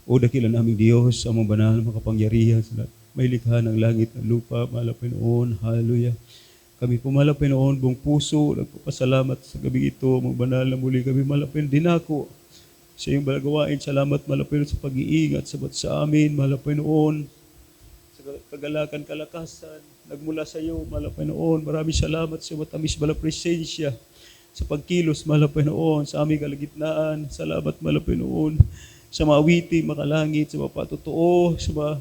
O dakila naming Diyos, among banal, makapangyarihan sa lahat. May likha ng langit at lupa, mahal na Panginoon. Hallelujah. Kami po, mahal na Panginoon, buong puso, nagpapasalamat sa gabi ito, among banal na muli kami, mahal na Panginoon, dinako sa iyong balagawain. Salamat, mahal na Panginoon, sa pag-iingat, sabat sa amin, mahal na Panginoon, sa kagalakan, kalakasan, nagmula sa iyo, mahal na Panginoon. Maraming salamat sa iyo, matamis, mahal na presensya, sa pagkilos, mahal na Panginoon, sa aming kalagitnaan. Salamat, mahal na Panginoon, sa mga awiti, makalangit, sa mga patotoo, sa mga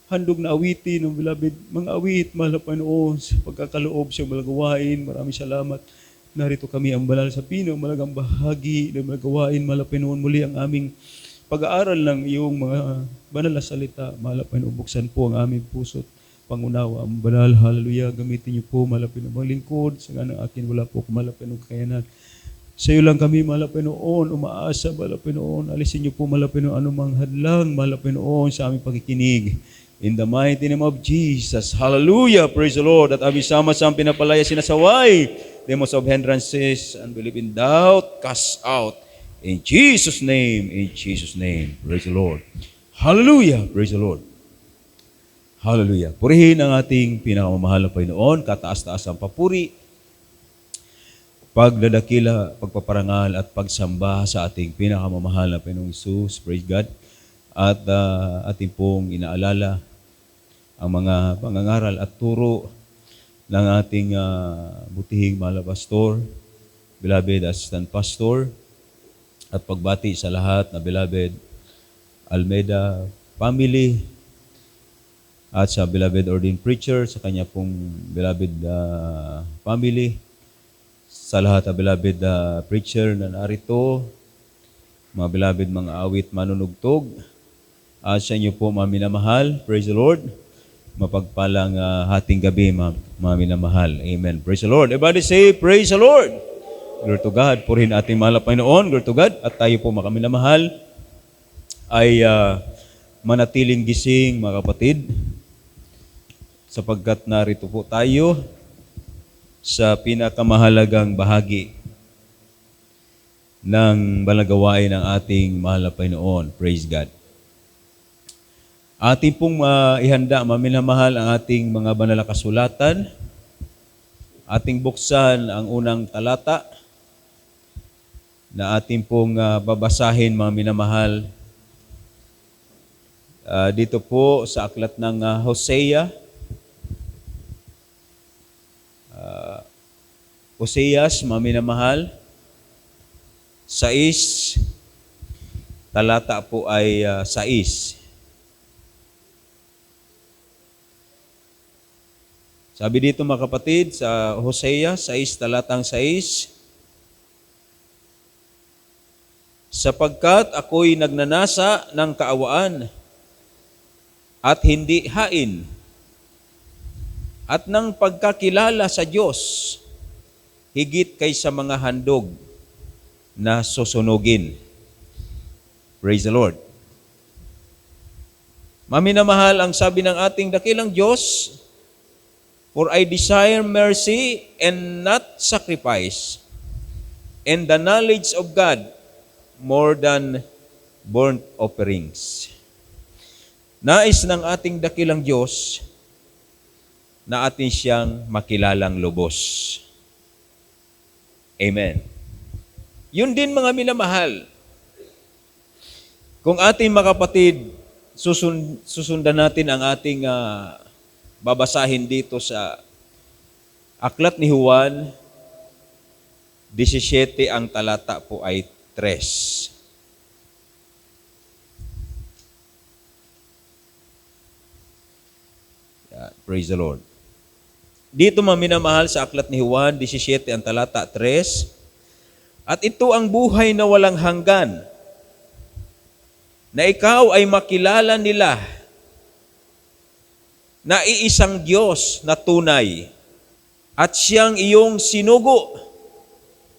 handog na awiti ng beloved, mga awit, mahal na Panginoon, sa pagkakaloob sa malagawain. Maraming salamat. Narito kami ang banal sa pino, malagang bahagi ng malagawain, mahal na Panginoon. Muli ang aming pag-aaral ng iyong mga banal na salita, mahal na Panginoon. Buksan po ang aming puso't pangunawa, ang banal. Hallelujah. Gamitin niyo po, mahal na Panginoon, mga lingkod. Sa nga ng akin, wala po, mahal na Panginoon, kakayanan. Sa iyo lang kami, mahal na Panginoon, umaasa, mahal na Panginoon. Alisin niyo po, mahal na Panginoon, anumang hadlang, mahal na Panginoon, sa aming pakikinig. In the mighty name of Jesus. Hallelujah. Praise the Lord. At aming sama-sama pinapalaya sinasaway. Demons of hindrances, unbelief in doubt, cast out. In Jesus' name. In Jesus' name. Praise the Lord. Hallelujah. Praise the Lord. Hallelujah. Purihin ang ating pinakamamahal na Panginoon. Kataas-taas ang papuri, pagdadakila, pagpaparangal at pagsamba sa ating pinakamamahal na Panginoong Hesus. Praise God. At ating pong inaalala ang mga pangangaral at turo ng ating butihing mahal na pastor, beloved assistant pastor, at pagbati sa lahat na beloved Almeida family, at sa beloved ordained preacher, sa kanya pong beloved family, sa lahat na beloved preacher na narito, mga beloved mga awit manunugtog, at sa inyo po mga minamahal. Praise the Lord. Mapagpalang hating gabi, mga minamahal. Amen. Praise the Lord. Everybody say, praise the Lord. Glory to God. Purihin ating mahal na Panginoon. Glory to God. At tayo po mga minamahal ay manatiling gising, mga kapatid, sapagkat narito po tayo sa pinakamahalagang bahagi ng balagawain ng ating mahal na Panginoon. Praise God. Ating pong ihanda, maminamahal, ang ating mga banal na kasulatan. Ating buksan ang unang talata na ating pong babasahin, mga minamahal. Dito po sa aklat ng Hosea. Hoseas, mga minamahal, 6, talata po ay 6. Sabi dito mga kapatid sa Hosea 6, talatang 6, sapagkat ako'y nagnanasa ng kaawaan at hindi hain, at ng pagkakilala sa Diyos, higit kaysa mga handog na susunugin. Praise the Lord. Maminamahal, ang sabi ng ating dakilang Diyos, for I desire mercy and not sacrifice, and the knowledge of God more than burnt offerings. Nais ng ating dakilang Diyos na atin siyang makilalang lubos. Amen. Yun din mga minamahal. Kung ating mga kapatid, susundan natin ang ating babasahin dito sa aklat ni Juan 17, ang talata po ay 3. Praise the Lord. Dito mga minamahal sa aklat ni Juan 17, ang talata 3, at ito ang buhay na walang hanggan, na ikaw ay makilala nila na iisang Diyos na tunay, at siyang iyong sinugo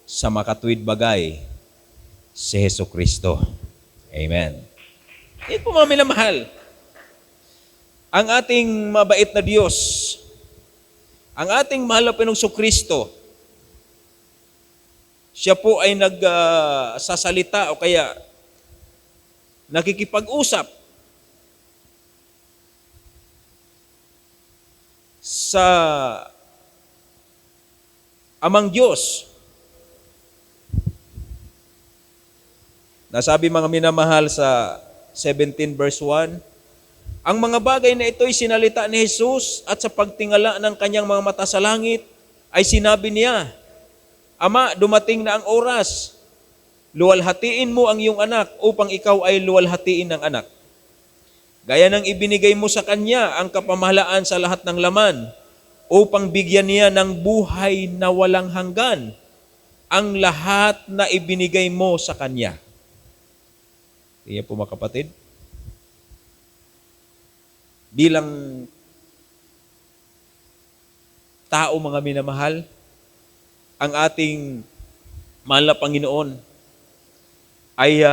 sa makatuwid bagay, si Jesucristo. Amen. Ito po mga minamahal, ang ating mabait na Diyos, ang ating mahal na Panginoong Jesucristo, siya po ay nagsasalita o kaya nakikipag-usap sa Amang Diyos. Nasabi mga minamahal sa 17 verse 1, ang mga bagay na ito'y sinalita ni Jesus at sa pagtingala ng kanyang mga mata sa langit ay sinabi niya, Ama, dumating na ang oras. Luwalhatiin mo ang iyong anak upang ikaw ay luwalhatiin ng anak. Gaya ng ibinigay mo sa kanya ang kapamahalaan sa lahat ng laman upang bigyan niya ng buhay na walang hanggan ang lahat na ibinigay mo sa kanya. Kaya po mga kapatid, bilang tao mga minamahal, ang ating mahal na Panginoon ay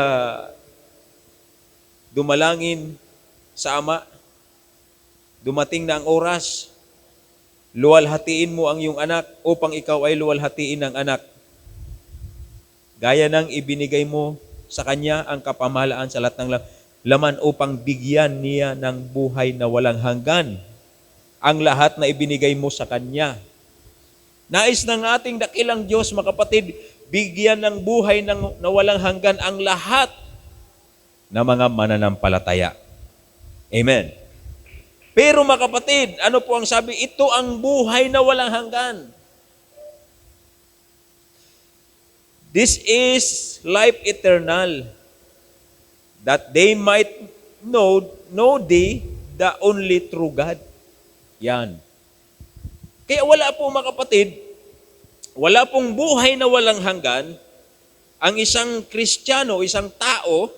dumalangin sa Ama. Dumating na ang oras, luwalhatiin mo ang iyong anak upang ikaw ay luwalhatiin ng anak. Gaya ng ibinigay mo sa kanya ang kapamahalaan sa lahat ng laman upang bigyan niya ng buhay na walang hanggan ang lahat na ibinigay mo sa kanya. Nais ng ating dakilang Diyos, mga kapatid, bigyan ng buhay na walang hanggan ang lahat na mga mananampalataya. Amen. Pero mga kapatid, ano po ang sabi? Ito ang buhay na walang hanggan. This is life eternal, that they might know thee, the only true God. Yan. Kaya wala po mga kapatid, wala pong buhay na walang hanggan ang isang Kristiyano, isang tao,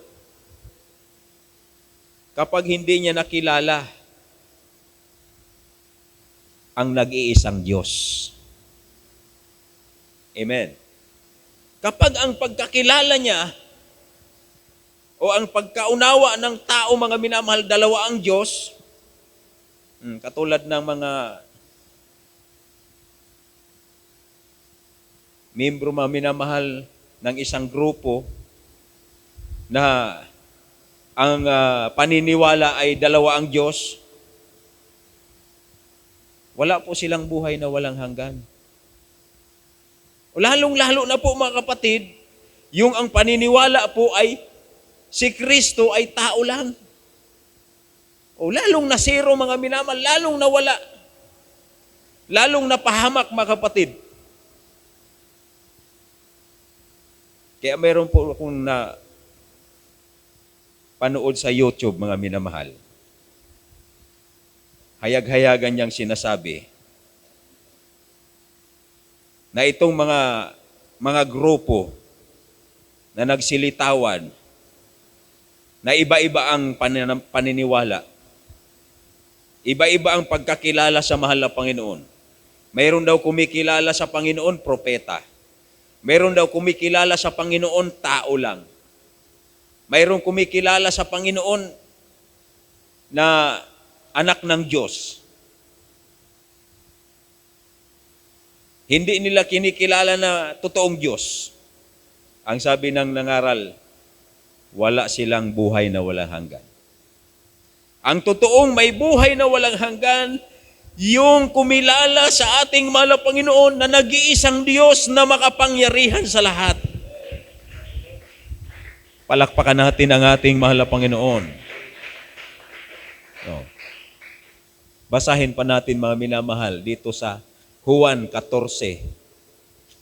kapag hindi niya nakilala ang nag-iisang Diyos. Amen. Kapag ang pagkakilala niya o ang pagkaunawa ng tao, mga minamahal, dalawa ang Diyos, katulad ng mga membro mga minamahal ng isang grupo na ang paniniwala ay dalawa ang Diyos, wala po silang buhay na walang hanggan. O lalong-lalo na po mga kapatid, yung ang paniniwala po ay si Kristo ay tao lang. O lalong na zero mga minamahal, lalong nawala, lalong napahamak mga kapatid. Kaya mayroon po akong na panood sa YouTube, mga minamahal. Hayag-hayagan niyang sinasabi na itong mga grupo na nagsilitawan, na iba-iba ang paniniwala, iba-iba ang pagkakilala sa mahal na Panginoon. Mayroon daw kumikilala sa Panginoon, propeta. Mayroon daw kumikilala sa Panginoon, tao lang. Mayroon kumikilala sa Panginoon na anak ng Diyos. Hindi nila kinikilala na totoong Diyos. Ang sabi ng nangaral, wala silang buhay na walang hanggan. Ang totoong may buhay na walang hanggan, yung kumilala sa ating mahal na Panginoon na nag-iisang Diyos na makapangyarihan sa lahat. Palakpakan natin ang ating mahal na Panginoon. No. Basahin pa natin mga minamahal dito sa Juan 14.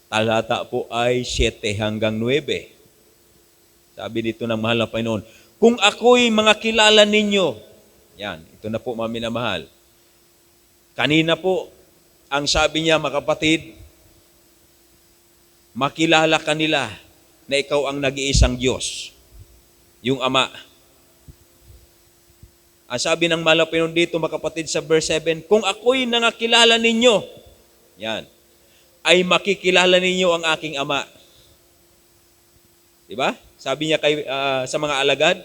Talata po ay 7 hanggang 9. Sabi dito ng mahal na Panginoon, kung ako'y mga kilala ninyo, yan, ito na po mga minamahal. Kanina po, ang sabi niya, mga kapatid, makilala kanila na ikaw ang nag-iisang Diyos, yung Ama. Ang sabi ng mahal na Panginoon dito, mga kapatid, sa verse 7, kung ako'y nangakilala ninyo, yan, ay makikilala ninyo ang aking Ama. Diba? Sabi niya sa mga alagad,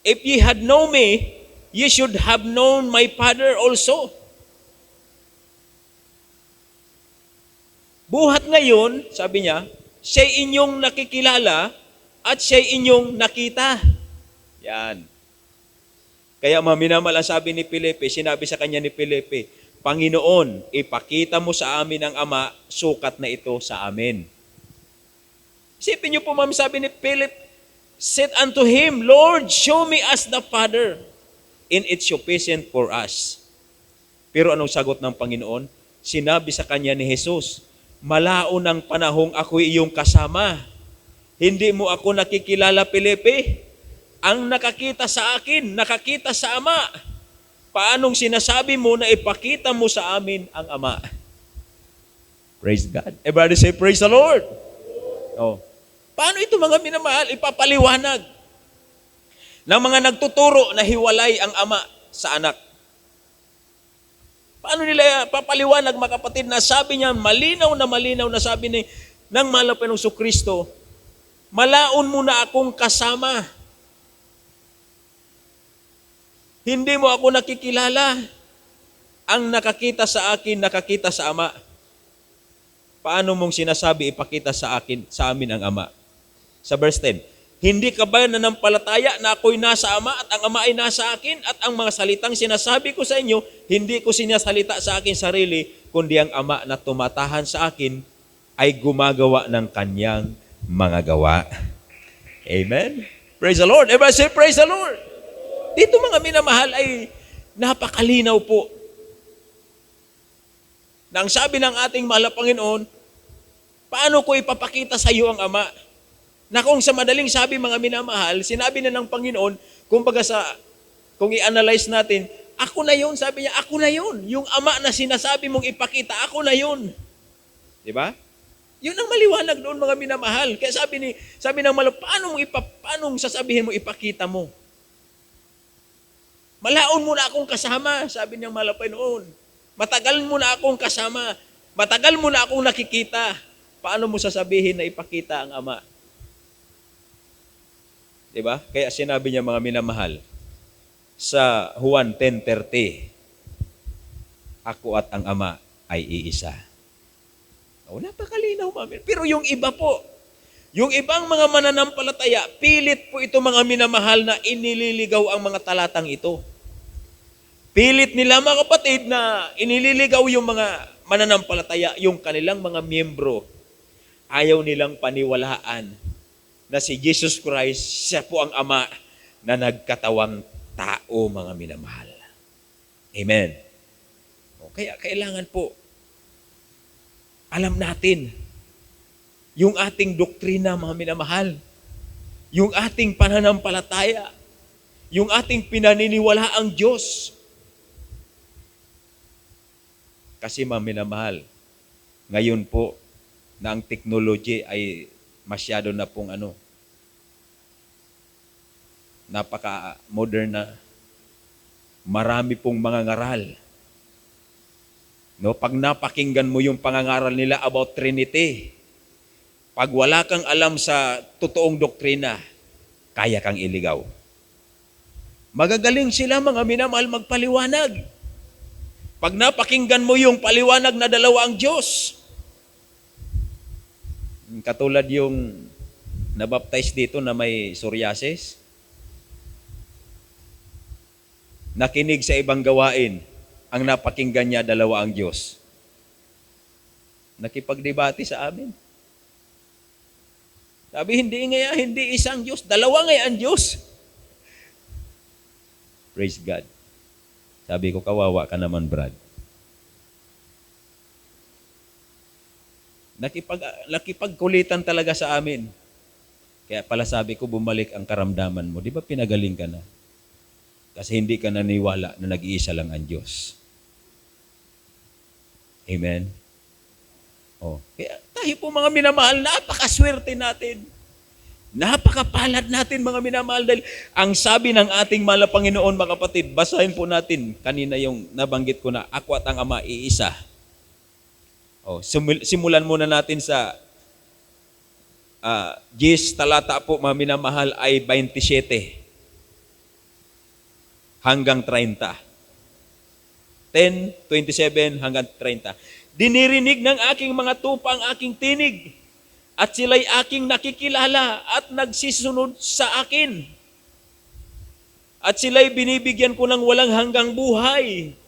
if ye had known me, ye should have known my Father also. Buhat ngayon, sabi niya, siya'y inyong nakikilala at siya'y inyong nakita. Yan. Kaya mga minamahal, ang sabi ni Felipe, sinabi sa kanya ni Felipe, Panginoon, ipakita mo sa amin ang Ama, sukat na ito sa amin. Isipin niyo po, ma'am, sabi ni Philip, said unto him, Lord, show me us the Father, and it's sufficient for us. Pero anong sagot ng Panginoon? Sinabi sa kanya ni Jesus, malaon ang panahong ako'y iyong kasama. Hindi mo ako nakikilala, Felipe. Ang nakakita sa akin, nakakita sa Ama. Paanong sinasabi mo na ipakita mo sa amin ang Ama? Praise God. Everybody say, praise the Lord. Oh. Paano ito mga minamahal? Ipapaliwanag ng mga nagtuturo na hiwalay ang Ama sa Anak. Paano nila papaliwanag, mga kapatid, na sabi niya, malinaw na sabi ng mahal na Panginoong Kristo, malaon mo na akong kasama. Hindi mo ako nakikilala. Ang nakakita sa akin, nakakita sa Ama. Paano mong sinasabi, ipakita sa amin ang Ama? Sa verse 10, hindi ka ba nanampalataya na ako'y nasa Ama at ang Ama ay nasa akin? At ang mga salitang sinasabi ko sa inyo, hindi ko sinasalita sa akin sarili, kundi ang Ama na tumatahan sa akin ay gumagawa ng kanyang mga gawa. Amen? Praise the Lord. Everybody say, praise the Lord. Dito mga minamahal ay napakalinaw po. Nang sabi ng ating mahal na Panginoon, paano ko ipapakita sa iyo ang Ama? Na kung sa madaling sabi mga minamahal, sinabi na ng Panginoon, kung i-analyze natin, ako na yun, sabi niya, ako na yun. Yung Ama na sinasabi mong ipakita, ako na yun. Diba? Yun ang maliwanag doon mga minamahal. Kaya sabi ng malo, paano sasabihin mo ipakita mo? Malaon mo na akong kasama, sabi niyang malapay noon. Matagal mo na akong kasama. Matagal mo na akong nakikita. Paano mo sasabihin na ipakita ang Ama? Diba? Kaya sinabi niya mga minamahal, sa Juan 10:30, ako at ang Ama ay iisa. Napakalinaw, mami. Pero yung iba po, yung ibang mga mananampalataya, pilit po ito mga minamahal na inililigaw ang mga talatang ito. Pilit nila mga kapatid na inililigaw yung mga mananampalataya, yung kanilang mga miyembro. Ayaw nilang paniwalaan na si Jesus Christ, siya po ang Ama na nagkatawang tao, mga minamahal. Amen. Kaya kailangan po, alam natin, yung ating doktrina, mga minamahal, yung ating pananampalataya, yung ating pinaniniwala ang Diyos. Kasi mga minamahal, ngayon po na ang technology ay masyado na pong napaka-modern na. Marami pong mga ngaral. No, pag napakinggan mo yung pangangaral nila about Trinity, pag wala kang alam sa totoong doktrina, kaya kang iligaw. Magagaling sila mga minamahal magpaliwanag. Pag napakinggan mo yung paliwanag na dalawa ang Diyos, katulad yung nabaptize dito na may psoriasis, nakinig sa ibang gawain, ang napakinggan niya dalawa ang Diyos. Nakipagdebate sa amin. Sabi, hindi isang Diyos, dalawa nga ang Diyos. Praise God. Sabi ko, kawawa ka naman, Brad. Nakipagkulitan talaga sa amin. Kaya pala sabi ko, bumalik ang karamdaman mo. Di ba pinagaling ka na? Kasi hindi ka naniwala na nag-iisa lang ang Diyos. Amen? Kaya tayo po mga minamahal, napakaswerte natin. Napakapalad natin mga minamahal dahil ang sabi ng ating mahal na Panginoon, mga kapatid, basahin po natin kanina yung nabanggit ko na ako at ang Ama iisa. Simulan muna natin sa Gis talata po mga minamahal ay 27 hanggang 30. 10:27 hanggang 30. Dinirinig ng aking mga tupa ang aking tinig, at sila'y aking nakikilala at nagsisunod sa akin. at sila'y binibigyan ko ng walang hanggang buhay.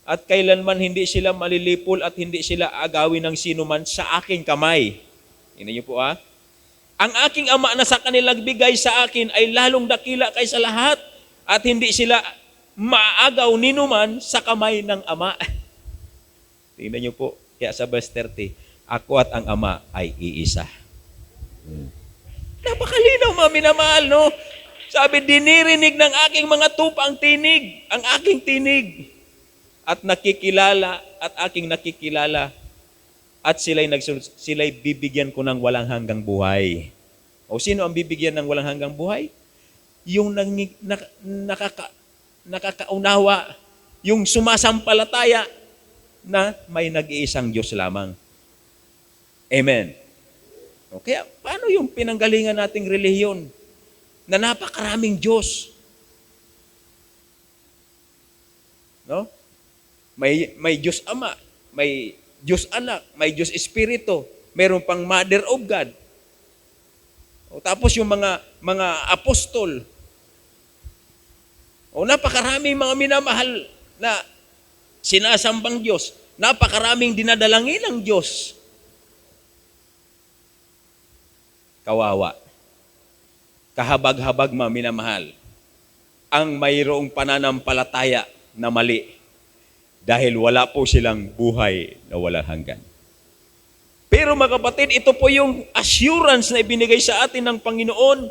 At kailanman hindi sila malilipol at hindi sila agawin ng sinuman sa aking kamay. Tingnan niyo po Ang aking Ama na sa kanilang bigay sa akin ay lalong dakila kaysa lahat at hindi sila maagaw ninuman sa kamay ng Ama. Tingnan niyo po, kaya sa verse 30, ako at ang Ama ay iisa. Napakalinaw mga minamahal, no? Sabi, dinirinig ng aking mga tupa ang aking tinig. At nakikilala, at aking nakikilala. At sila'y bibigyan ko ng walang hanggang buhay. O sino ang bibigyan ng walang hanggang buhay? Yung nakakaunawa, yung sumasampalataya na may nag-iisang Diyos lamang. Amen. O kaya, paano yung pinanggalingan nating relihiyon na napakaraming Diyos? No? May Diyos Ama, may Diyos Anak, may Diyos Espiritu, meron pang Mother of God. O tapos yung mga apostol. O napakaraming mga minamahal na sinasambang Diyos. Napakaraming dinadalangin ng Diyos. Kawawa. Kahabag-habag mga minamahal. Ang mayroong pananampalataya na mali. Dahil wala po silang buhay na walang hanggan. Pero mga kapatid, ito po yung assurance na ibinigay sa atin ng Panginoon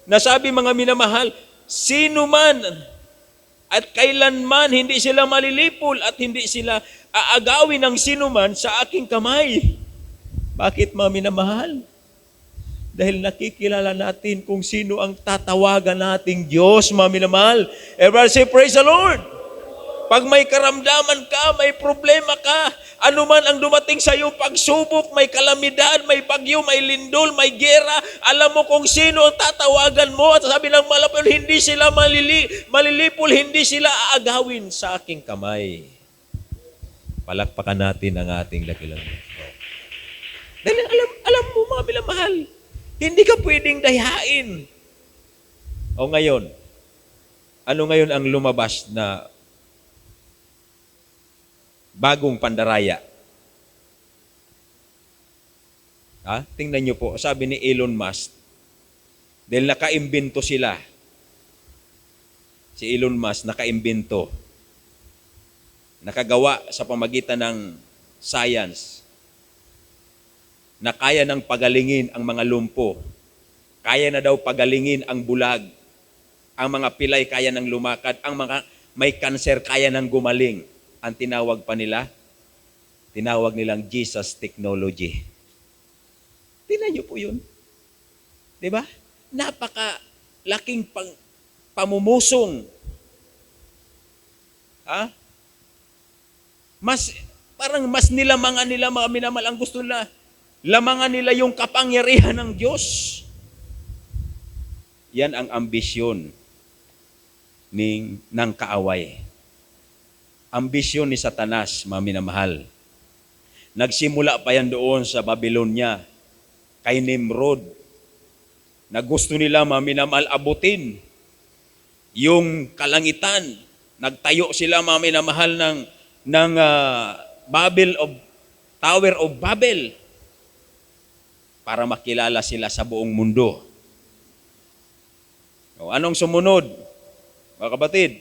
na sabi mga minamahal, sino man at kailanman hindi sila malilipol at hindi sila aagawin ng sino man sa aking kamay. Bakit mga minamahal? Dahil nakikilala natin kung sino ang tatawagan nating Diyos, mga minamahal. Everyone say, praise the Lord! Pag may karamdaman ka, may problema ka, anuman ang dumating sa iyo, pagsubok, may kalamidad, may bagyo, may lindol, may gera, alam mo kung sino ang tatawagan mo at sabi ng malapil, hindi sila malilipol, hindi sila aagawin sa aking kamay. Palakpakan natin ang ating dakilang Diyos. Dahil alam mo mga minamahal, hindi ka pwedeng dayain. O ngayon, ano ngayon ang lumabas na bagong pandaraya? Tingnan nyo po, sabi ni Elon Musk, dahil nakaimbento sila. Si Elon Musk nakaimbento. Nakagawa sa pamagitan ng science na kaya nang pagalingin ang mga lumpo. Kaya na daw pagalingin ang bulag. Ang mga pilay kaya nang lumakad. Ang mga may kanser kaya nang gumaling. Ang tinawag nilang Jesus technology. Tingnan niyo po yun. Diba? Napakalaking pamumusong. Parang mas nilamangan nila mga minamahal ang gusto nila. Lamangan nila yung kapangyarihan ng Diyos. Yan ang ambisyon ng kaaway. Ambisyon ni Satanas, mga minamahal. Nagsimula pa yan doon sa Babylonia, kay Nimrod, na gusto nila, mga minamahal, abutin yung kalangitan. Nagtayo sila, mga minamahal, ng Tower of Babel para makilala sila sa buong mundo. O, anong sumunod, mga kapatid?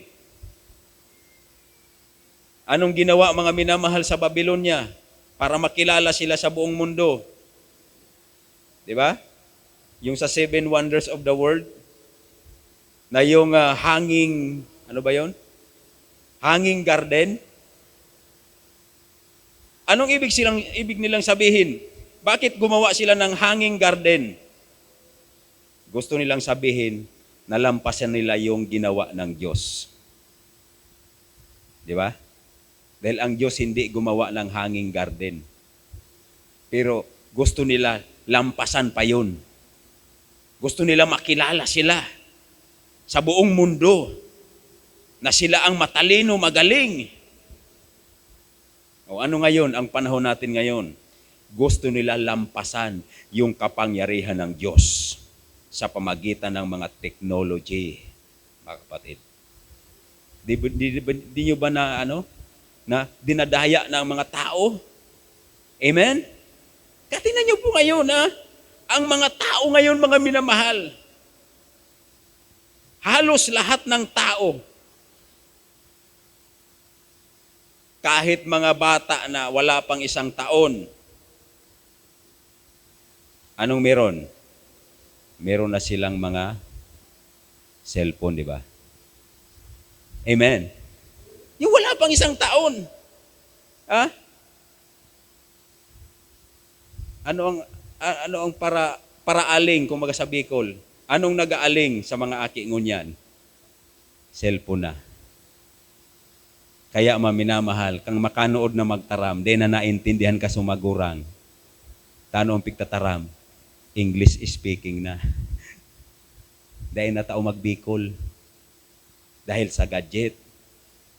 Anong ginawa mga minamahal sa Babylonia para makilala sila sa buong mundo? Di ba? Yung sa 7 wonders of the world, na yung hanging, ano ba yon? Hanging garden. Anong ibig nilang sabihin? Bakit gumawa sila ng hanging garden? Gusto nilang sabihin, nalampasan nila yung ginawa ng Diyos. Di ba? Dahil ang Diyos hindi gumawa ng hanging garden. Pero gusto nila lampasan pa yun. Gusto nila makilala sila sa buong mundo na sila ang matalino, magaling. O ano ngayon, ang panahon natin ngayon? Gusto nila lampasan yung kapangyarihan ng Diyos sa pamagitan ng mga technology, mga kapatid. Di nyo ba na dinadaya ng mga tao? Amen? Tingnan nyo po ngayon, ang mga tao ngayon, mga minamahal, halos lahat ng tao, kahit mga bata na wala pang 1 taon, anong meron? Meron na silang mga cellphone, di ba? Amen. Yung wala pang 1 taon. Ano ang paraaling kung sa Bicol? Anong nag-aaling sa mga aki ngunyan? Cellphone na. Kaya minamahal, kang makanood na magtaram, di na naintindihan ka sumagurang. Tano ang pigtataram? English speaking na. Dahil na tao magbikol. Dahil sa gadget.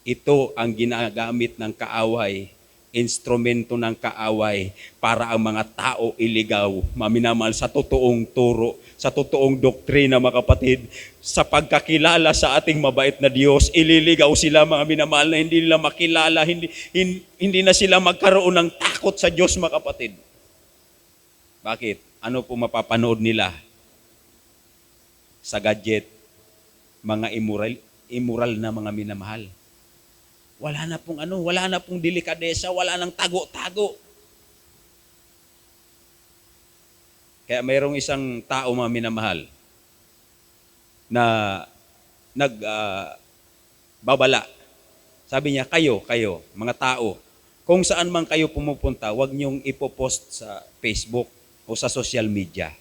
Ito ang ginagamit ng kaaway, instrumento ng kaaway para ang mga tao iligaw, maminamahal, sa totoong turo, sa totoong doktrina, mga kapatid, sa pagkakilala sa ating mabait na Diyos. Ililigaw sila, mga minamahal, na hindi nila makilala, hindi na sila magkaroon ng takot sa Diyos, mga kapatid. Bakit? Ano po mapapanood nila? Sa gadget, mga immoral na mga minamahal. Wala na pong delikadesa, wala nang tago-tago. Kaya mayroong isang tao, mga minamahal, na babala. Sabi niya, kayo, mga tao, kung saan man kayo pumupunta, huwag niyong ipopost sa Facebook o sa social media.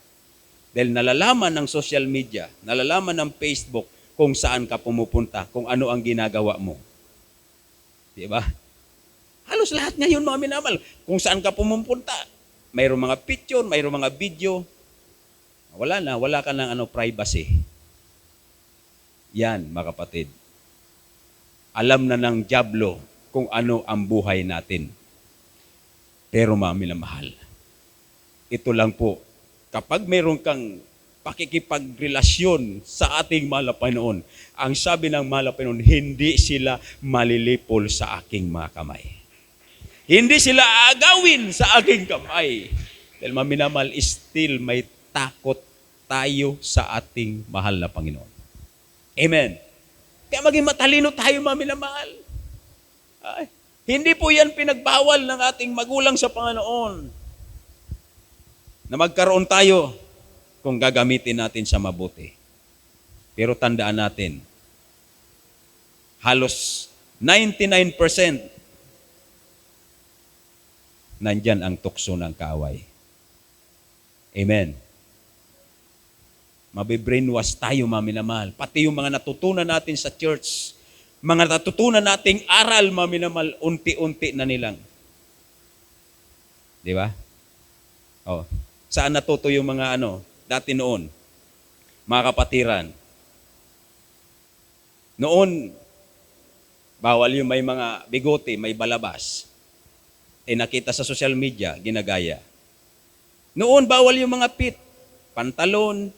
Dahil nalalaman ng social media, nalalaman ng Facebook kung saan ka pumupunta, kung ano ang ginagawa mo. Diba? Halos lahat ngayon, mga minamahal, kung saan ka pumupunta, mayroong mga picture, mayroong mga video, wala ka ng privacy. Yan, mga kapatid. Alam na ng dyablo kung ano ang buhay natin. Pero mga minamahal, ito lang po, kapag mayroon kang pakikipagrelasyon sa ating mahal na Panginoon, ang sabi ng mahal na Panginoon, hindi sila malilipol sa aking mga kamay. Hindi sila aagawin sa aking kamay. Dahil mga minamahal, still may takot tayo sa ating mahal na Panginoon. Amen. Kaya maging matalino tayo, mga minamahal. Hindi po yan pinagbawal ng ating magulang sa Panginoon na magkaroon tayo kung gagamitin natin sa mabuti. Pero tandaan natin, halos 99% nandyan ang tukso ng kaaway. Amen. Mabibrainwash tayo, mga minamahal. Pati yung mga natutunan natin sa church, mga natutunan nating aral, mga minamahal, unti-unti na nilang. Di ba? Saan natuto yung mga dati noon, mga kapatiran? Noon, bawal yung may mga bigote, may balabas. Nakita sa social media, ginagaya. Noon, bawal yung mga pit, pantalon,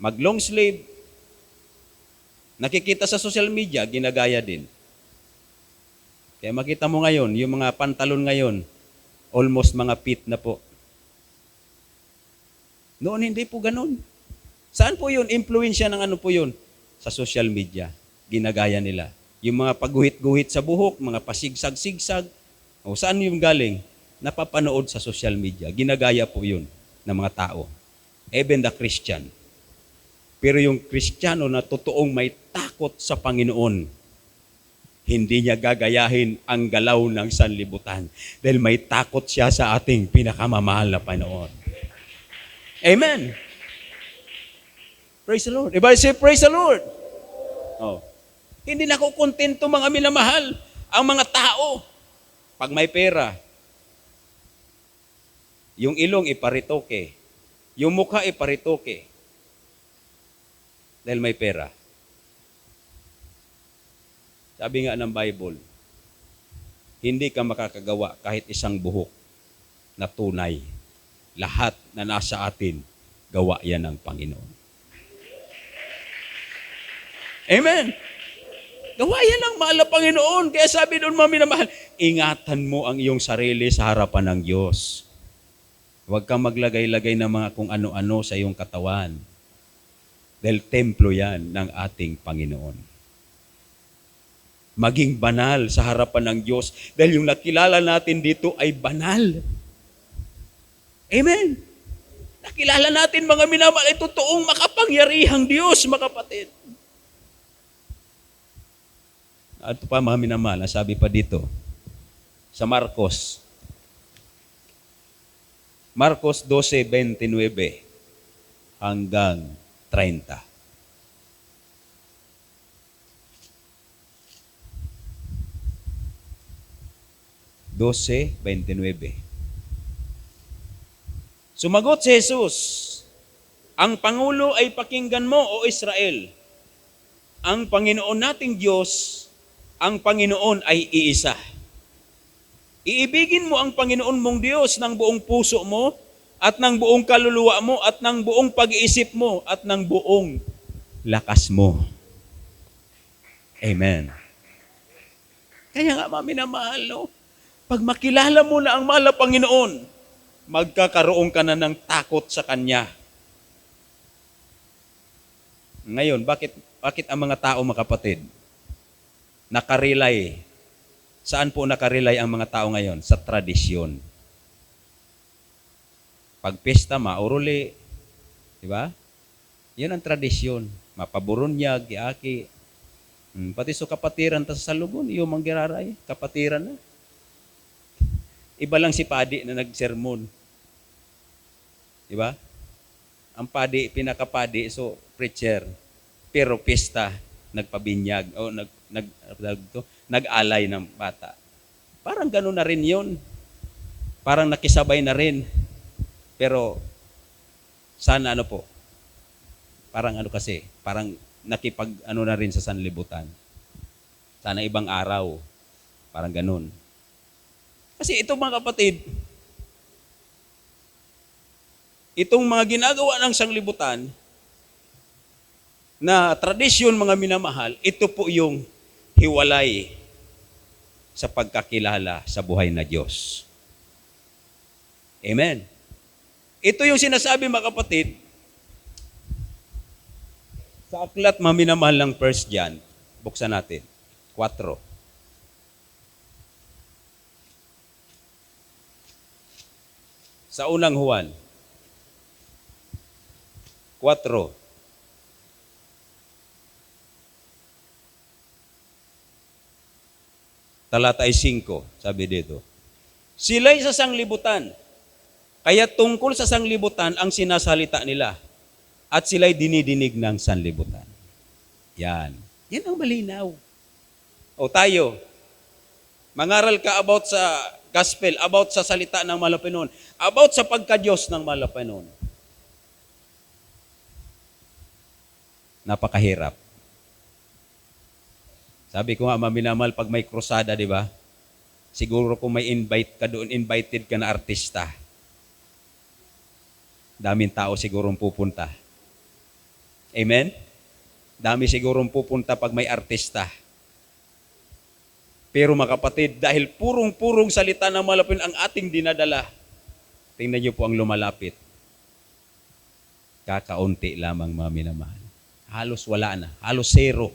mag-long sleeve. Nakikita sa social media, ginagaya din. Kaya makita mo ngayon, yung mga pantalon ngayon, almost mga pit na po. Noon hindi po ganun. Saan po yun? Impluensya ng po yun? Sa social media. Ginagaya nila. Yung mga pagguhit-guhit sa buhok, mga pasigsag-sigsag. Saan yung galing? Napapanood sa social media. Ginagaya po yun ng mga tao. Even the Christian. Pero yung Kristiyano na totoong may takot sa Panginoon, hindi niya gagayahin ang galaw ng sanlibutan. Dahil may takot siya sa ating pinakamamahal na Panginoon. Amen. Praise the Lord. Everybody say, praise the Lord. Hindi na ako kontento, mga minamahal, ang mga tao. Pag may pera, yung ilong iparitoke, yung mukha iparitoke, dahil may pera. Sabi nga ng Bible, hindi ka makakagawa kahit isang buhok na tunay. Lahat na nasa atin, gawa yan ng Panginoon. Amen. Gawayan ng mahal na Panginoon. Kaya sabi doon, mga minamahal, ingatan mo ang iyong sarili sa harapan ng Diyos. Huwag kang maglagay-lagay ng mga kung ano-ano sa iyong katawan. Dahil templo yan ng ating Panginoon. Maging banal sa harapan ng Diyos dahil yung nakilala natin dito ay banal. Amen. Nakilala natin mga minamahal ay totoong makapangyarihang Diyos, mga kapatid. At pa mga minamahal, sabi pa dito sa Marcos 12:29 hanggang 30. Sumagot si Jesus, ang Pangulo ay pakinggan mo, o Israel. Ang Panginoon nating Diyos, ang Panginoon ay iisa. Iibigin mo ang Panginoon mong Diyos ng buong puso mo, at ng buong kaluluwa mo, at ng buong pag-iisip mo, at ng buong lakas mo. Amen. Kaya nga, mga minamahal, no? Pag makilala mo na ang mahal na Panginoon, magkakaroon ka na ng takot sa Kanya. Ngayon, bakit ang mga tao, mga kapatid, nakarelay? Saan po nakarelay ang mga tao ngayon? Sa tradisyon. Pag pista, mauruli. Di ba? Yan ang tradisyon. Mapaburunyag, giaki. Pati so kapatiran ta sa salugon, iyo manggiraray, kapatiran na. Iba lang si padi na nagsermon. Di ba? Ang padi, pinakapadi, so preacher. Pero pista, nagpabinyag o nag-alay ng bata. Parang gano'n na rin yun. Parang nakisabay na rin. Pero sana ano po? Parang ano kasi, parang nakipag ano na rin sa sanlibutan. Sana ibang araw. Parang gano'n. Kasi ito mga kapatid, itong mga ginagawa ng sanglibutan na tradisyon mga minamahal, ito po yung hiwalay sa pagkakilala sa buhay na Diyos. Amen. Ito yung sinasabi mga kapatid sa aklat mga minamahal ng 1 John. Buksan natin. 4. Sa unang Juan, 4. Talata ay 5, sabi dito. Sila'y sa sanglibutan, kaya tungkol sa sanglibutan ang sinasalita nila, at sila'y dinidinig ng sanlibutan. Yan. Yan ang malinaw. O tayo, mangaral ka about sa gospel, about sa salita ng mahal na Panginoon, about sa pagka-Diyos ng mahal na Panginoon. Napakahirap. Sabi ko nga, maminamal, pag may krusada, di ba? Siguro kung may invite ka doon, invited ka na artista. Daming tao sigurong pupunta. Amen? Dami sigurong pupunta pag may artista. Pero mga kapatid, dahil purong-purong salita ng malapit ang ating dinadala, tingnan niyo po ang lumalapit. Kakaunti lamang mga minamahal. Halos wala na. Halos zero.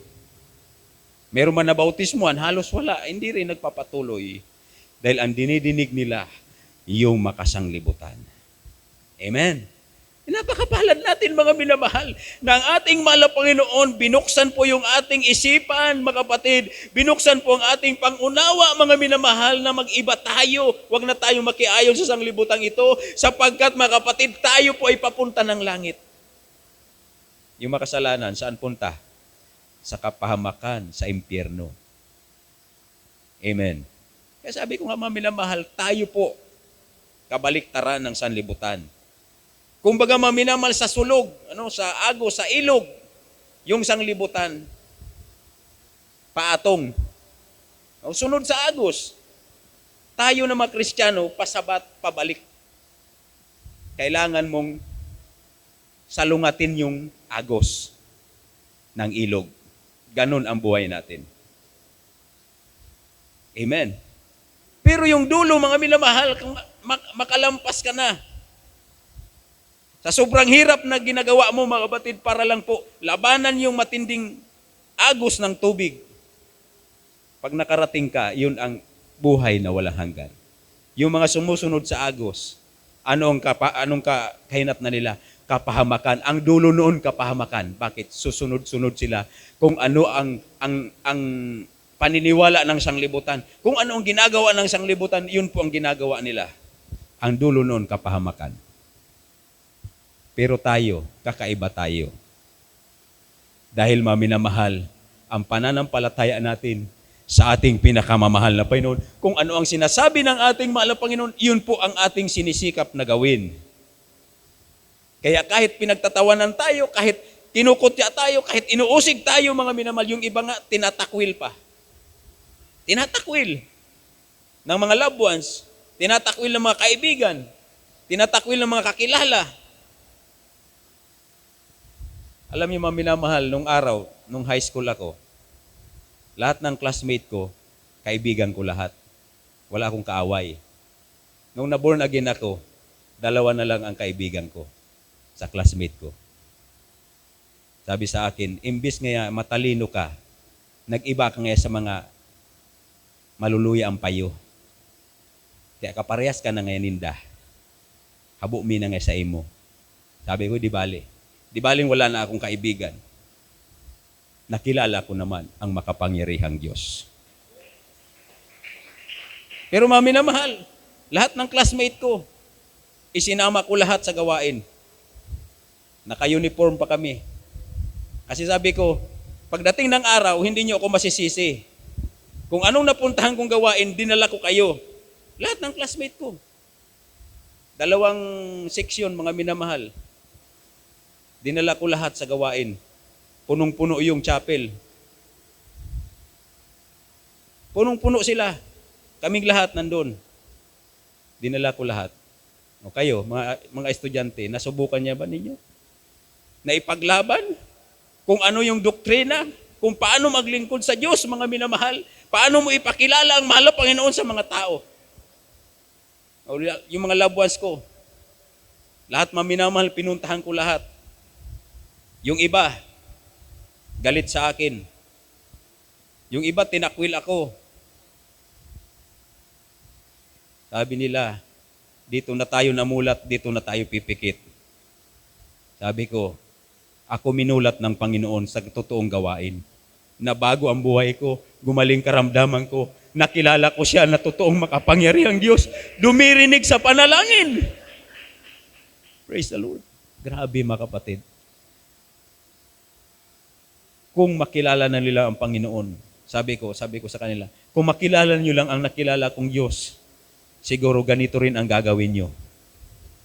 Meron man na bautismuhan, halos wala. Hindi rin nagpapatuloy. Dahil ang dinidinig nila, yung makasanglibutan. Amen. Napakapalad natin mga minamahal na ang ating mahal na Panginoon, binuksan po yung ating isipan, mga kapatid. Binuksan po ang ating pangunawa, mga minamahal, na mag-iba tayo. Huwag na tayo makiayon sa sanglibutang ito sapagkat, mga kapatid, tayo po ay papunta ng langit. Yung makasalanan, saan punta? Sa kapahamakan, sa impyerno. Amen. Kaya sabi ko nga mga minamahal, tayo po kabaliktaran ng sanlibutan. Kumbaga mga minamahal sa sulog, sa agos, sa ilog, yung sanglibutan, paatong. Sunod sa agos, tayo na mga Kristiyano, pasabat, pabalik. Kailangan mong salungatin yung agos ng ilog. Ganon ang buhay natin. Amen. Pero yung dulo, mga minamahal, makalampas ka na. Sa sobrang hirap na ginagawa mo, mga kapatid, para lang po labanan yung matinding agos ng tubig. Pag nakarating ka, yun ang buhay na walang hanggan. Yung mga sumusunod sa agos, anong kahinat na nila? Kapahamakan. Ang dulo noon, kapahamakan. Bakit? Susunod-sunod sila kung ano ang paniniwala ng sanglibutan. Kung ano ang ginagawa ng sanglibutan, yun po ang ginagawa nila. Ang dulo noon, kapahamakan. Pero tayo, kakaiba tayo. Dahil maminamahal, ang pananampalataya natin sa ating pinakamamahal na Panginoon. Kung ano ang sinasabi ng ating mahal na Panginoon, yun po ang ating sinisikap na gawin. Kaya kahit pinagtatawanan tayo, kahit kinukutya tayo, kahit inuusig tayo, mga minamahal, yung iba nga, tinatakwil pa. Tinatakwil ng mga loved ones, tinatakwil ng mga kaibigan, tinatakwil ng mga kakilala. Alam niyo, mga minamahal, nung araw, nung high school ako, lahat ng classmate ko, kaibigan ko lahat. Wala akong kaaway. Nung na-born again ako, 2 na lang ang kaibigan ko sa classmate ko. Sabi sa akin, imbis nga matalino ka, nag-iba ka nga sa mga maluluya ang payo. Kaya kaparehas ka na ngayon ninda. Habo mi na nga sa imo. Sabi ko, di bali. Di baling wala na akong kaibigan. Nakilala ko naman ang makapangyarihang Diyos. Pero mami na mahal, lahat ng classmate ko, isinama ko lahat sa gawain. Naka-uniform pa kami. Kasi sabi ko, pagdating ng araw, hindi niyo ako masisisi. Kung anong napuntahan kong gawain, dinala ko kayo. Lahat ng classmate ko. 2 seksyon, mga minamahal. Dinala ko lahat sa gawain. Punong-puno yung chapel. Punong-puno sila. Kaming lahat nandun. Dinala ko lahat. O kayo, mga estudyante, nasubukan niya ba ninyo? Na ipaglaban? Kung ano yung doktrina? Kung paano maglingkod sa Diyos, mga minamahal? Paano mo ipakilala ang mahal na Panginoon sa mga tao? O, yung mga loved ones ko, lahat mga minamahal, pinuntahan ko lahat. Yung iba, galit sa akin. Yung iba, tinakwil ako. Sabi nila, dito na tayo namulat, dito na tayo pipikit. Sabi ko, ako minulat ng Panginoon sa totoong gawain. Nabago ang buhay ko, gumaling karamdaman ko, nakilala ko siya na totoong makapangyarihang Diyos, dumirinig sa panalangin. Praise the Lord. Grabe, mga kapatid. Kung makilala na nila ang Panginoon, sabi ko sa kanila, kung makilala niyo lang ang nakilala kong Diyos, siguro ganito rin ang gagawin niyo.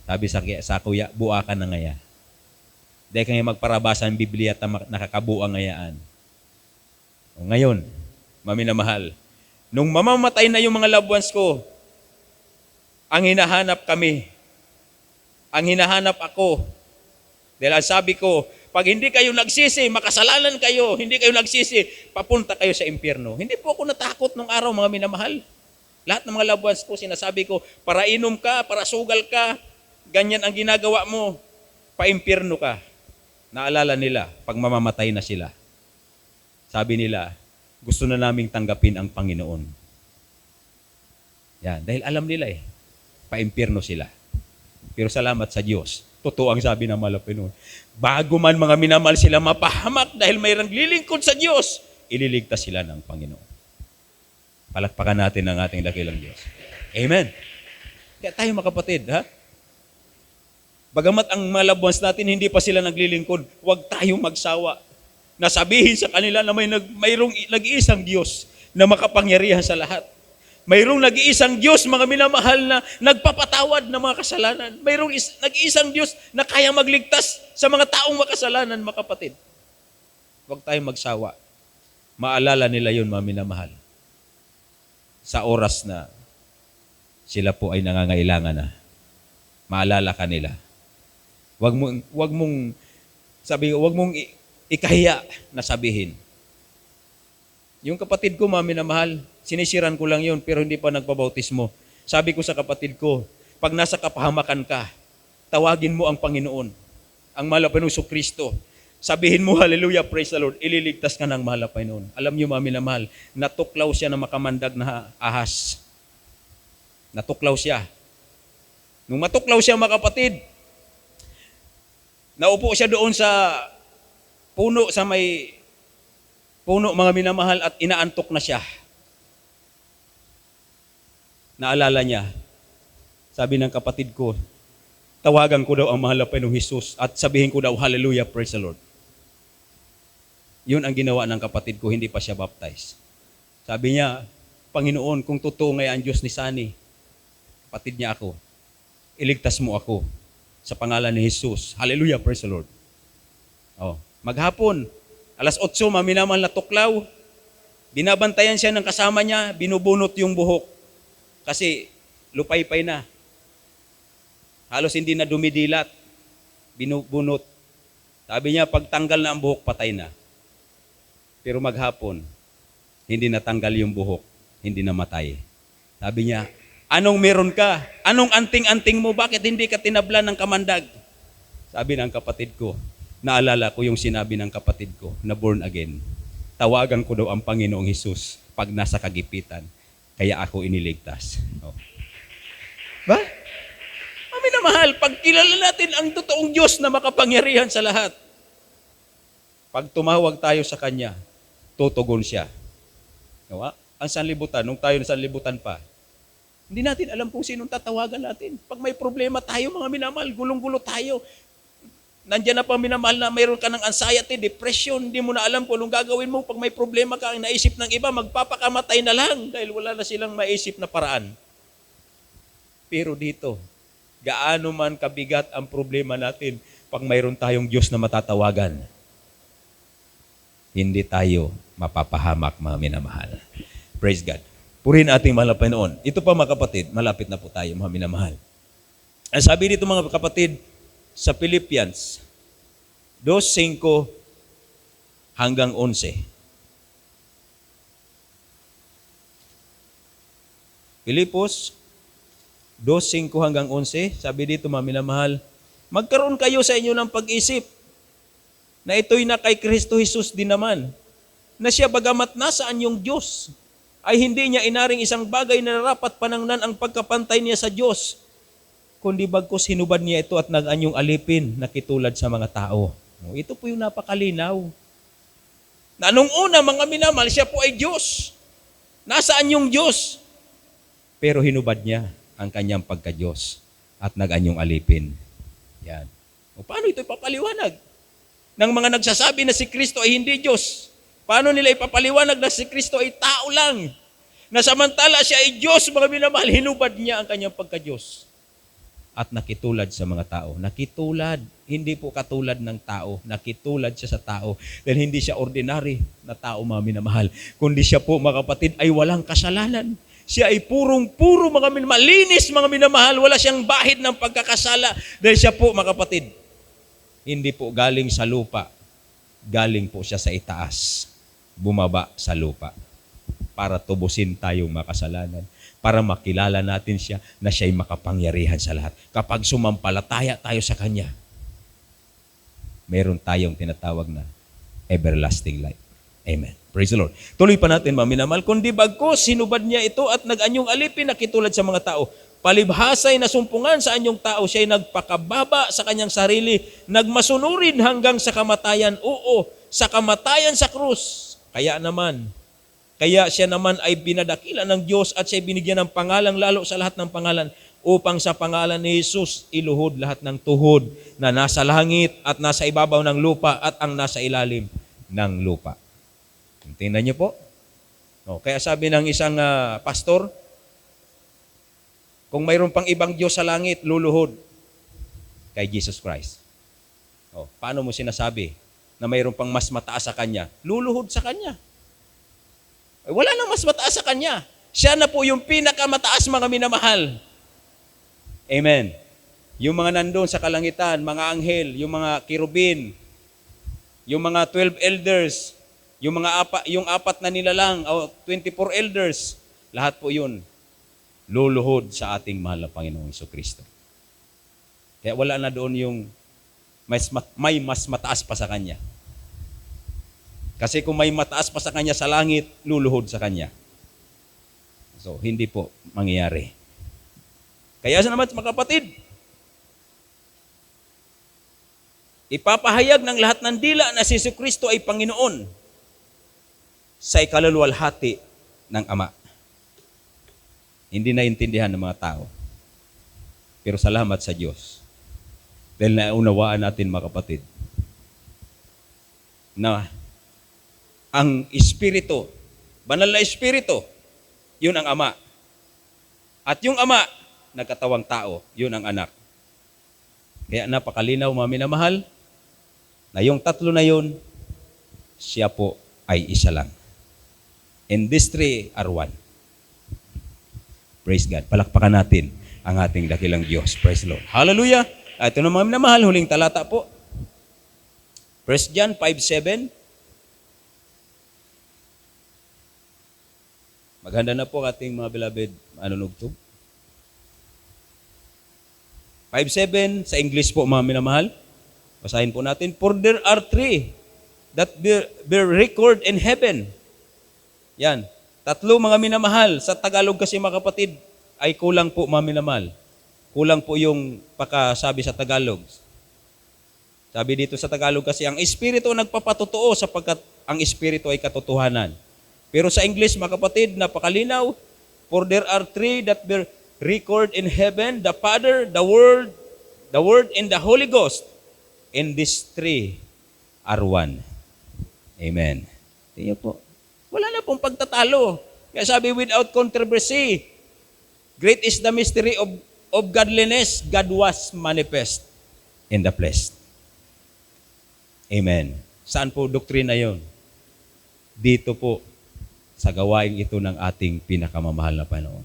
Sabi sa kuya, buwa ka na ngaya. Dahil kaya magparabasa ng Biblia at nakakabuo ang ngayaan. O ngayon, maminamahal, nung mamamatay na yung mga loved ones ko, ang hinahanap kami, ang hinahanap ako. Dahil ang sabi ko, pag hindi kayo nagsisi, makasalanan kayo, hindi kayo nagsisi, papunta kayo sa impyerno. Hindi po ako natakot nung araw, mga minamahal. Lahat ng mga loved ones ko, sinasabi ko, para inom ka, para sugal ka, ganyan ang ginagawa mo, pa-impyerno ka. Naalala nila, pag mamamatay na sila. Sabi nila, gusto na naming tanggapin ang Panginoon. Yan, dahil alam nila pa-impyerno sila. Pero salamat sa Diyos. Totoo ang sabi ng mahal na Panginoon. Bago man mga minamahal sila mapahamak dahil mayroong lilingkod sa Diyos, ililigtas sila ng Panginoon. Palakpakan natin ang ating dakilang Diyos. Amen. Kaya tayo mga kapatid, ha? Bagamat ang mga loved ones natin, hindi pa sila naglilingkod, huwag tayong magsawa. Nasabihin sa kanila na mayroong nag-iisang Diyos na makapangyarihan sa lahat. Mayroong nag-iisang Diyos, mga minamahal, na nagpapatawad ng mga kasalanan. Mayroong nag-iisang Diyos na kaya magligtas sa mga taong makasalanan, mga kapatid. Huwag tayong magsawa. Maalala nila yun, mga minamahal. Sa oras na sila po ay nangangailangan na. Maalala ka nila. Huwag mong ikahiya na sabihin. Yung kapatid ko, mga minamahal, sinisiran ko lang yun, pero hindi pa nagpabautismo. Sabi ko sa kapatid ko, pag nasa kapahamakan ka, tawagin mo ang Panginoon, ang mahal na Panginoong Kristo. Sabihin mo, hallelujah, praise the Lord, ililigtas ka ng mahal na Panginoon. Alam niyo, mga minamahal, natuklaw siya ng makamandag na ahas. Natuklaw siya. Nung matuklaw siya, mga kapatid, naupo siya doon sa puno, sa may puno, mga minamahal, at inaantok na siya. Naalala niya, sabi ng kapatid ko, tawagan ko daw ang mahal na Panginoong Hesus at sabihin ko daw, hallelujah, praise the Lord. Yun ang ginawa ng kapatid ko, hindi pa siya baptized. Sabi niya, Panginoon, kung totoo ngayon ang Diyos ni Sunny, kapatid niya ako, iligtas mo ako sa pangalan ni Jesus. Hallelujah, praise the Lord. Oh, maghapon, alas 8, maminamal na tuklaw, binabantayan siya ng kasama niya, binubunot yung buhok. Kasi lupay-pay na. Halos hindi na dumidilat. Binubunot. Sabi niya, pagtanggal na ang buhok, patay na. Pero maghapon, hindi natanggal yung buhok, hindi namatay. Sabi niya, anong meron ka? Anong anting-anting mo? Bakit hindi ka tinablan ng kamandag? Sabi ng kapatid ko, naalala ko yung sinabi ng kapatid ko na born again. Tawagan ko daw ang Panginoong Hesus pag nasa kagipitan. Kaya ako iniligtas. Oh. Ba? Mami na mahal, pag kilala natin ang totoong Diyos na makapangyarihan sa lahat, pag tumawag tayo sa Kanya, tutugon siya. Diba? Ang sanlibutan, nung tayo na sanlibutan pa, hindi natin alam kung sinong tatawagan natin. Pag may problema tayo, mga minamahal, gulong-gulo tayo. Nandiyan na pa minamahal na mayroon ka ng anxiety, depression, hindi mo na alam kung anong gagawin mo. Pag may problema ka, ang naisip ng iba, magpapakamatay na lang dahil wala na silang maisip na paraan. Pero dito, gaano man kabigat ang problema natin pag mayroon tayong Diyos na matatawagan, hindi tayo mapapahamak, mga minamahal. Praise God. Purihin ating mahal na Panginoon. Ito pa mga kapatid, malapit na po tayo, mga minamahal. Ang sabi dito mga kapatid, sa Philippians 2:5 hanggang 11. Filipos 2:5 hanggang 11, sabi dito mga minamahal, magkaroon kayo sa inyo ng pag-isip na ito'y na kay Kristo Jesus din naman, na siya bagamat nasaan yung Diyos, ay hindi niya inaring isang bagay na narapat panangnan ang pagkapantay niya sa Diyos, kundi bagkus hinubad niya ito at nag-anyong alipin na kitulad sa mga tao. Ito po yung napakalinaw. Na nung una, mga minamahal, siya po ay Diyos. Nasaan yung Diyos? Pero hinubad niya ang kanyang pagka-Diyos at nag-anyong alipin. Yan. O paano ito ipapaliwanag? Ng mga nagsasabi na si Kristo ay hindi Diyos. Paano nila ipapaliwanag na si Kristo ay tao lang? Na samantala siya ay Diyos, mga minamahal, hinubad niya ang kanyang pagka-Diyos. At nakitulad sa mga tao. Nakitulad, hindi po katulad ng tao. Nakitulad siya sa tao. Dahil hindi siya ordinary na tao, mga minamahal. Kundi siya po, mga kapatid, ay walang kasalanan. Siya ay purong-puro, mga minamahal. Linis, mga minamahal. Wala siyang bahid ng pagkakasala. Dahil siya po, mga kapatid, hindi po galing sa lupa. Galing po siya sa itaas. Bumaba sa lupa. Para tubusin tayong makasalanan. Para makilala natin siya na siya'y makapangyarihan sa lahat. Kapag sumampalataya tayo sa Kanya, meron tayong tinatawag na everlasting life. Amen. Praise the Lord. Tuloy pa natin, mga minamahal. Kundi bagkus, sinubad niya ito at nag-anyong alipin na kitulad sa mga tao. Palibhasay na sumpungan sa anyong tao, siya'y nagpakababa sa kanyang sarili, nagmasunurin hanggang sa kamatayan. Oo, sa kamatayan sa krus. Kaya siya naman ay binadakila ng Diyos at siya binigyan ng pangalang lalo sa lahat ng pangalan upang sa pangalan ni Jesus iluhod lahat ng tuhod na nasa langit at nasa ibabaw ng lupa at ang nasa ilalim ng lupa. Tingnan niyo po. Kaya sabi ng isang pastor, kung mayroon pang ibang Diyos sa langit, luluhod kay Jesus Christ. Paano mo sinasabi na mayroon pang mas mataas sa Kanya? Luluhod sa Kanya. Wala nang mas mataas sa Kanya. Siya na po yung pinakamataas, mga minamahal. Amen. Yung mga nandun sa kalangitan, mga anghel, yung mga kirubin, yung mga 12 elders, yung apat na nilalang, 24 elders, lahat po yun, luluhod sa ating mahal na Panginoong Jesucristo. Kaya wala na doon yung may mas mataas pa sa Kanya. Kasi kung may mataas pa sa Kanya sa langit, luluhod sa Kanya. So, hindi po mangyayari. Kaya sa naman mga kapatid, ipapahayag ng lahat ng dila na si Jesucristo ay Panginoon sa ikaluluwalhati ng Ama. Hindi naintindihan ng mga tao. Pero salamat sa Diyos. Dahil naunawaan natin mga kapatid na ang Espiritu, banal na Espiritu, yun ang Ama. At yung Ama, nagkatawang tao, yun ang Anak. Kaya napakalinaw mga minamahal, na yung tatlo na yun, siya po ay isa lang. And these three are one. Praise God. Palakpakan natin ang ating dakilang Diyos. Praise the Lord. Hallelujah. Ito na mga minamahal, huling talata po. 1 John 5:7. Maghanda na po ating mga beloved manunugtog. 5:7 sa English po mga minamahal. Basahin po natin. For there are three that bear record in heaven. Yan. Tatlo mga minamahal. Sa Tagalog kasi mga kapatid, ay kulang po mga minamahal. Kulang po yung pakasabi sa Tagalog. Sabi dito sa Tagalog kasi, ang Espiritu nagpapatotoo sapagkat ang Espiritu ay katotohanan. Pero sa English mga kapatid, napakalinaw. For there are three that bear record in heaven, the Father, the Word, and the Holy Ghost. And these three are one. Amen. Tingnan po. Wala na pong pagtatalo. Kaya sabi, without controversy, great is the mystery of godliness. God was manifest in the flesh. Amen. Saan po doktrina yon? Dito po, sa gawain ito ng ating pinakamamahal na Panginoon.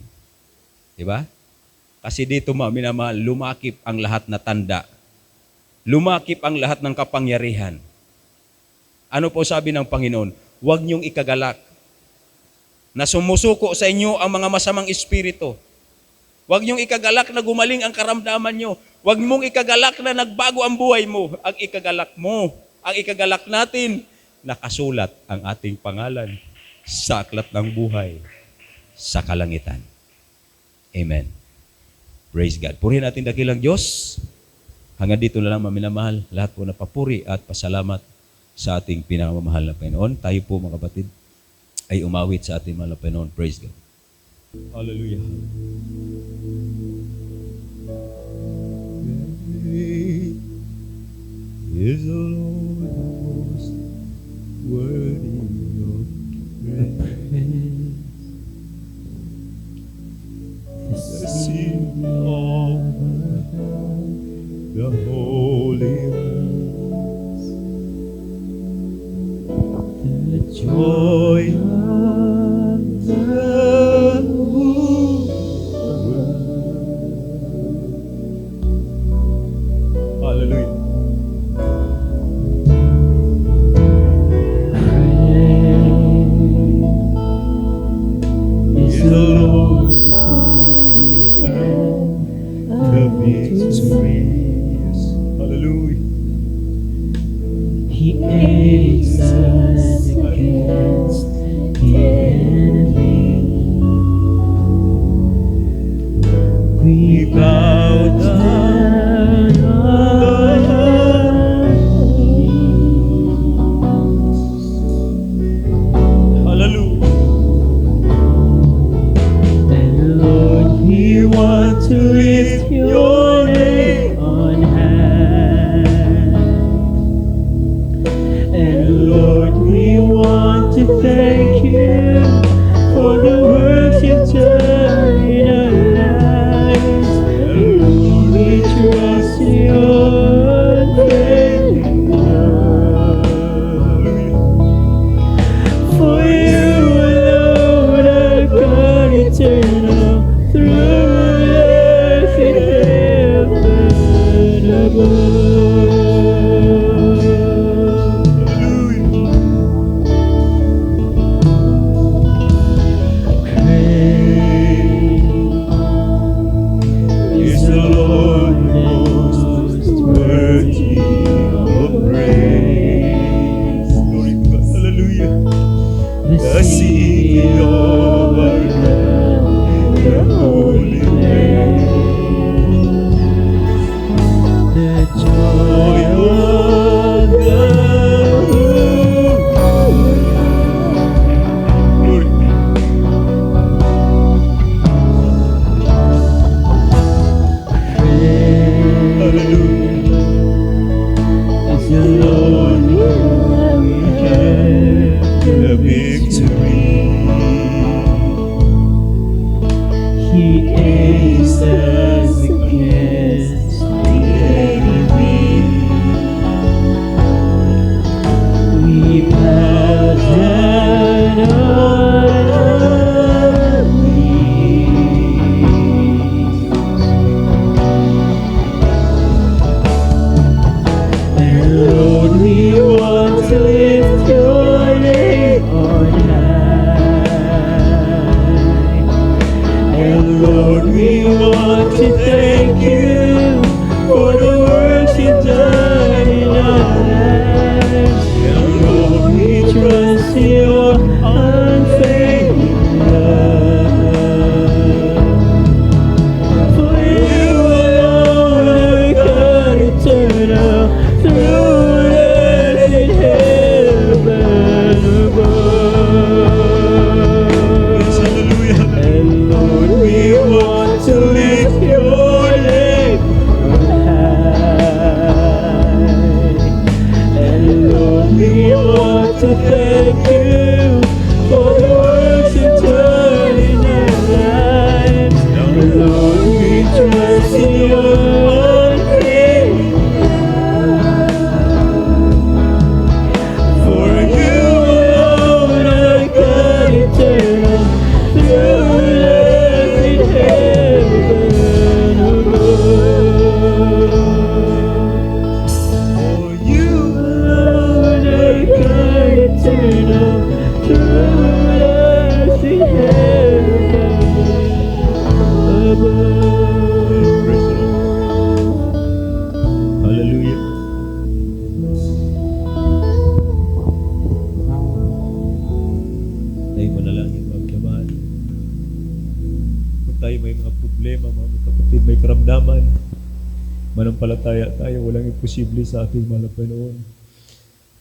Diba? Kasi dito minamahal, lumakip ang lahat na tanda. Lumakip ang lahat ng kapangyarihan. Ano po sabi ng Panginoon? Huwag niyong ikagalak na sumusuko sa inyo ang mga masamang espiritu. Huwag niyong ikagalak na gumaling ang karamdaman niyo. Huwag mong ikagalak na nagbago ang buhay mo. Ang ikagalak natin, nakasulat ang ating pangalan sa aklat ng buhay sa kalangitan. Amen. Praise God. Purihin natin dakilang Diyos. Hanggang dito na lang maminamahal. Lahat po na papuri at pasalamat sa ating pinakamamahal na Panginoon. Tayo po mga kapatid ay umawit sa ating mahal na Panginoon. Praise God. Hallelujah. Is the Lord most worthy of praise? The Son of the Holy Ones, the joy of the whole world. Hallelujah. Is the Lord for me and the victorious. Hallelujah. He aids us against the city of our God, the holy place. The joy of God. Lord, hallelujah. Is the Lord we have the victory. He is us against the enemy. We bow down on our knees. And Lord, we want to lift your name on high. And Lord, we want to thank you for the work you've done in our lives. And Lord, we trust in your unfailing love. For you alone are God eternal, through in heaven above. And Lord, we want to lift your name on high. And Lord, we want to thank you for the works you've done in our lives. And Lord, we trust in your unfailing love. For you alone are God eternal, through in heaven above. For you alone are God eternal, through in heaven above. Praise the Lord. Hallelujah. Tayo manalangin, mga kaibigan. Kung tayo may mga problema, mga kapatid, may karamdaman, manampalataya tayo, walang imposible sa ating mahal na Panginoon.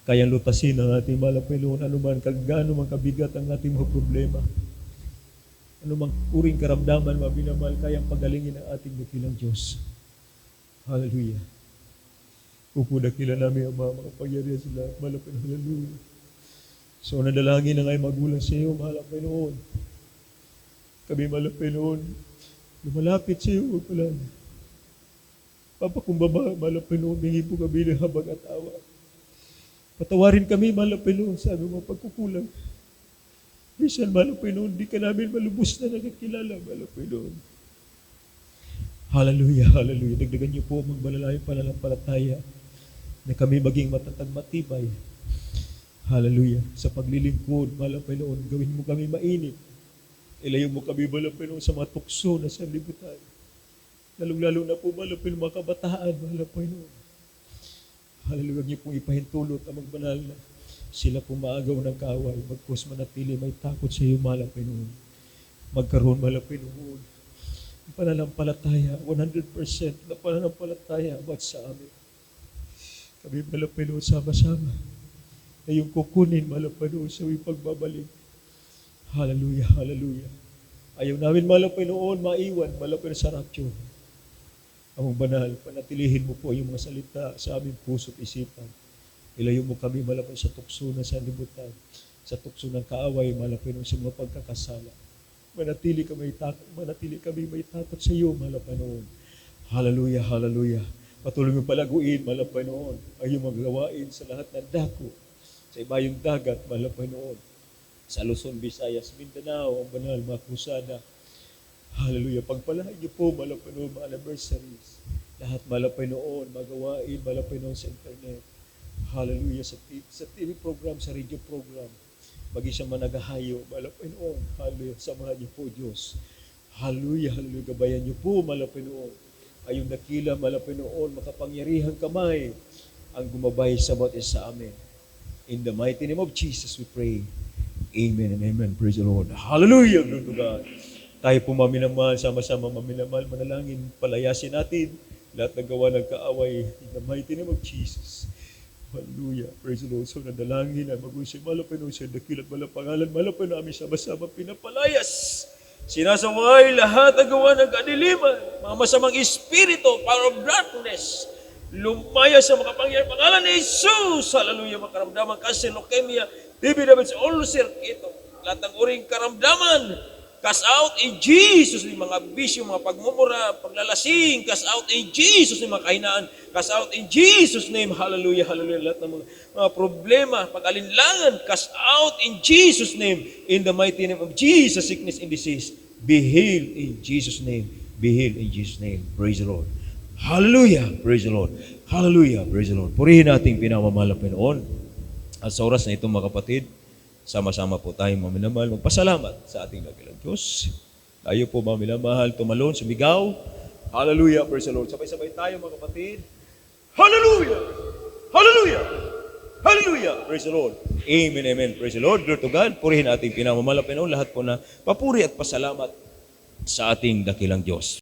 Kayang lutasin ang ating mahal na Panginoon, anuman, gaano man kabigat ang ating mga problema, anumang uring karamdaman, mabinamahal, kayang pagalingin ang ating dakilang Diyos. Hallelujah. Upudakila namin ang mga makapangyarihan sa lahat, mahal na Panginoon. Hallelujah. So, nadalangin na nga'y magulang sa iyo, mahal na Panginoon. Kami, mahal na Panginoon, lumalapit sa iyo, pala. Papakumbaba, mahal na Panginoon, hingi po kami ng habag at awa. Patawarin kami, mahal na Panginoon, sa aming mga pagkukulang. Minsan, mahal na Panginoon, di ka namin malubos na nakakilala, mahal na Panginoon. Hallelujah, hallelujah. Dagdagan niyo po ang magmalalayong pananampalataya na kami maging matatag matibay. Hallelujah. Sa paglilingkod, mahal na Panginoon, gawin mo kami mainit. Ilayo mo kami, mahal na Panginoon, sa mga tukso na sa libutan. Lalong-lalo na po, mahal na Panginoon, mga kabataan, mahal na Panginoon. Hallelujah. Huwag niyo pong ipahintulot ang magbanal na sila pumaagaw ng kaaway, magpus manatili, may takot sa iyo, mahal na Panginoon. Magkaroon, mahal na Panginoon, ang pananampalataya, 100% na pananampalataya about sa amin. Kami, mahal na Panginoon, sama-sama na yung kukunin, mahal na Panginoon, sa iyong pagbabalik. Hallelujah, hallelujah. Ayaw namin, mahal na Panginoon, maiwan, mahal na Panginoon, sa rapture. Among banal, panatilihin mo po yung mga salita sa aming puso at isipan. Ilayo mo kami, mahal na Panginoon, sa tukso na sa libutan, sa tukso ng kaaway, mahal na Panginoon, sa mga pagkakasala. Manatili kami may takot sa iyo, mahal na Panginoon. Hallelujah, hallelujah. Patuloy mo palaguin, mahal na Panginoon, ay yung magawain sa lahat ng dako, sa ibayong dagat, mahal na Panginoon, sa Luzon, Visayas, Mindanao, ang banal, mga krusada. Hallelujah. Pagpalain niyo po, mahal na Panginoon, mga anniversaries. Lahat, mahal na Panginoon, magawain, mahal na Panginoon, sa internet. Hallelujah. Sa TV program, sa radio program, mag-isang managahayo, mahal na Panginoon. Hallelujah. Samahan niyo po, Diyos. Hallelujah. Hallelujah. Gabayan niyo po, mahal na Panginoon. Ayong dakila, mahal na Panginoon, makapangyarihang kamay ang gumabay sa bawat isa sa amin. In the mighty name of Jesus, we pray. Amen and amen. Praise the Lord. Hallelujah. Glory to God. Tayo po maminamahal, sama-sama maminamahal, manalangin, palayasin natin lahat ng gawa ng kaaway in the mighty name of Jesus. Hallelujah. Praise the Lord. So nadalangin na mag-usay malapay na usay dakilat malang pangalan, malapay na aming sama-sama pinapalayas. Sinasaway lahat ng gawa ng kadiliman, mga masamang espiritu, power of darkness, lumaya sa makapangyarihan pangalan ni Jesus. Hallelujah. Makaramdaman kasi leukemia, TB diabetes, ulcer, ito. Lahat ng uring karamdaman, cast out in Jesus name. Mga bisyo, mga pagmumura, paglalasing, cast out in Jesus name. Mga kahinaan, cast out in Jesus name. Hallelujah, hallelujah. Lahat ng mga problema, pag-alinlangan, cast out in Jesus name. In the mighty name of Jesus, sickness and disease, be healed in Jesus name. Be healed in Jesus name. Praise the Lord. Hallelujah. Praise the Lord. Hallelujah. Praise the Lord. Purihin natin pinamamahal na Panginoon. At sa oras na ito mga kapatid, sama-sama po tayong maminamahal, magpasalamat sa ating dakilang Diyos. Tayo po maminamahal, tumalon, sumigaw. Hallelujah, praise the Lord. Sabay-sabay tayo mga kapatid. Hallelujah! Hallelujah! Hallelujah! Praise the Lord. Amen, amen. Praise the Lord. Glory to God. Purihin ating pinamamahal na Panginoon. Lahat po na papuri at pasalamat sa ating dakilang Diyos.